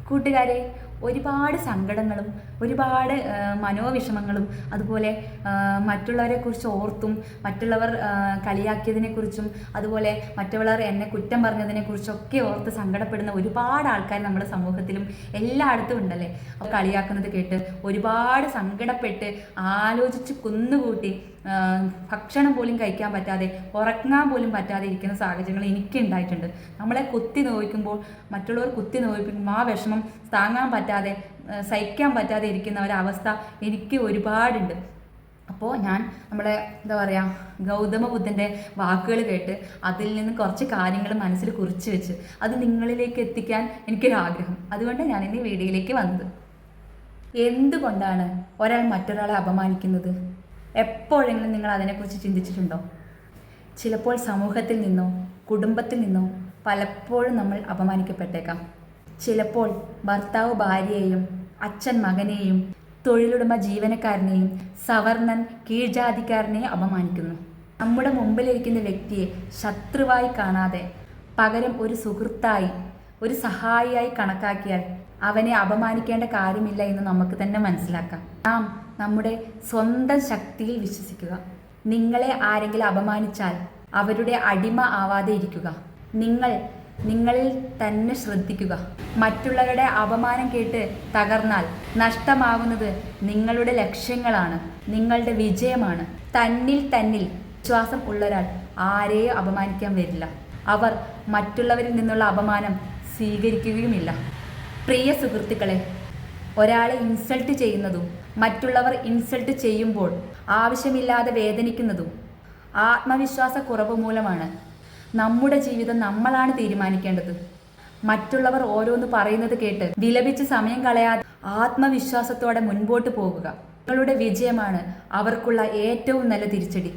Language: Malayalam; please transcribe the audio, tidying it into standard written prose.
കൂട്ടുകാരെ, ഒരുപാട് സങ്കടങ്ങളും ഒരുപാട് മനോവിഷമങ്ങളും അതുപോലെ മറ്റുള്ളവരെക്കുറിച്ച് ഓർത്തും മറ്റുള്ളവർ കളിയാക്കിയതിനെക്കുറിച്ചും അതുപോലെ മറ്റുള്ളവർ എന്നെ കുറ്റം പറഞ്ഞതിനെക്കുറിച്ചൊക്കെ ഓർത്ത് സങ്കടപ്പെടുന്ന ഒരുപാട് ആൾക്കാർ നമ്മുടെ സമൂഹത്തിലും എല്ലായിടത്തും ഉണ്ടല്ലേ. അപ്പോൾ കളിയാക്കുന്നത് കേട്ട് ഒരുപാട് സങ്കടപ്പെട്ട് ആലോചിച്ച് കുന്നുകൂട്ടി ഭക്ഷണം പോലും കഴിക്കാൻ പറ്റാതെ ഉറങ്ങാൻ പോലും പറ്റാതെ ഇരിക്കുന്ന സാഹചര്യങ്ങൾ എനിക്ക് ഉണ്ടായിട്ടുണ്ട്. നമ്മളെ കുത്തി നോവിക്കുമ്പോൾ മറ്റുള്ളവർ കുത്തി നോവിക്കുമ്പോൾ ആ വിഷമം താങ്ങാൻ പറ്റാതെ സഹിക്കാൻ പറ്റാതെ ഇരിക്കുന്ന ഒരവസ്ഥ എനിക്ക് ഒരുപാടുണ്ട്. അപ്പോൾ ഞാൻ നമ്മളെ എന്താ പറയുക, ഗൗതമ ബുദ്ധൻ്റെ വാക്കുകൾ കേട്ട് അതിൽ നിന്ന് കുറച്ച് കാര്യങ്ങൾ മനസ്സിൽ കുറിച്ച് വെച്ച് അത് നിങ്ങളിലേക്ക് എത്തിക്കാൻ എനിക്കൊരാഗ്രഹം. അതുകൊണ്ട് ഞാൻ ഇന്ന് വീഡിയോയിലേക്ക് വന്നത്. എന്തുകൊണ്ടാണ് ഒരാൾ മറ്റൊരാളെ അപമാനിക്കുന്നത്? എപ്പോഴെങ്കിലും നിങ്ങൾ അതിനെക്കുറിച്ച് ചിന്തിച്ചിട്ടുണ്ടോ? ചിലപ്പോൾ സമൂഹത്തിൽ നിന്നോ കുടുംബത്തിൽ നിന്നോ പലപ്പോഴും നമ്മൾ അപമാനിക്കപ്പെട്ടേക്കാം. ചിലപ്പോൾ ഭർത്താവ് ഭാര്യയെയും അച്ഛൻ മകനെയും തൊഴിലുടമ ജീവനക്കാരനെയും സവർണൻ കീഴ്ജാതിക്കാരനെയും അപമാനിക്കുന്നു. നമ്മുടെ മുമ്പിലിരിക്കുന്ന വ്യക്തിയെ ശത്രുവായി കാണാതെ പകരം ഒരു സുഹൃത്തായി ഒരു സഹായിയായി കണക്കാക്കിയാൽ അവനെ അപമാനിക്കേണ്ട കാര്യമില്ല എന്ന് നമുക്ക് തന്നെ മനസ്സിലാക്കാം. നാം നമ്മുടെ സ്വന്തം ശക്തിയിൽ വിശ്വസിക്കുക. നിങ്ങളെ ആരെങ്കിലും അപമാനിച്ചാൽ അവരുടെ അടിമ ആവാതെ ഇരിക്കുക. നിങ്ങളിൽ തന്നെ ശ്രദ്ധിക്കുക. മറ്റുള്ളവരുടെ അപമാനം കേട്ട് തകർന്നാൽ നഷ്ടമാവുന്നത് നിങ്ങളുടെ ലക്ഷ്യങ്ങളാണ്, നിങ്ങളുടെ വിജയമാണ്. തന്നിൽ വിശ്വാസം ഉള്ളൊരാൾ ആരെയും അപമാനിക്കാൻ വരില്ല. അവർ മറ്റുള്ളവരിൽ നിന്നുള്ള അപമാനം സ്വീകരിക്കുകയുമില്ല. പ്രിയ സുഹൃത്തുക്കളെ, ഒരാളെ ഇൻസൾട്ട് ചെയ്യുന്നതും മറ്റുള്ളവർ ഇൻസൾട്ട് ചെയ്യുമ്പോൾ ആവശ്യമില്ലാതെ വേദനിക്കുന്നതും ആത്മവിശ്വാസക്കുറവ് മൂലമാണ്. നമ്മുടെ ജീവിതം നമ്മളാണ് തീരുമാനിക്കേണ്ടത്. മറ്റുള്ളവർ ഓരോന്ന് പറയുന്നത് കേട്ട് വിലപിച്ച് സമയം കളയാതെ ആത്മവിശ്വാസത്തോടെ മുൻപോട്ട് പോകുക. നിങ്ങളുടെ വിജയമാണ് അവർക്കുള്ള ഏറ്റവും നല്ല തിരിച്ചടി.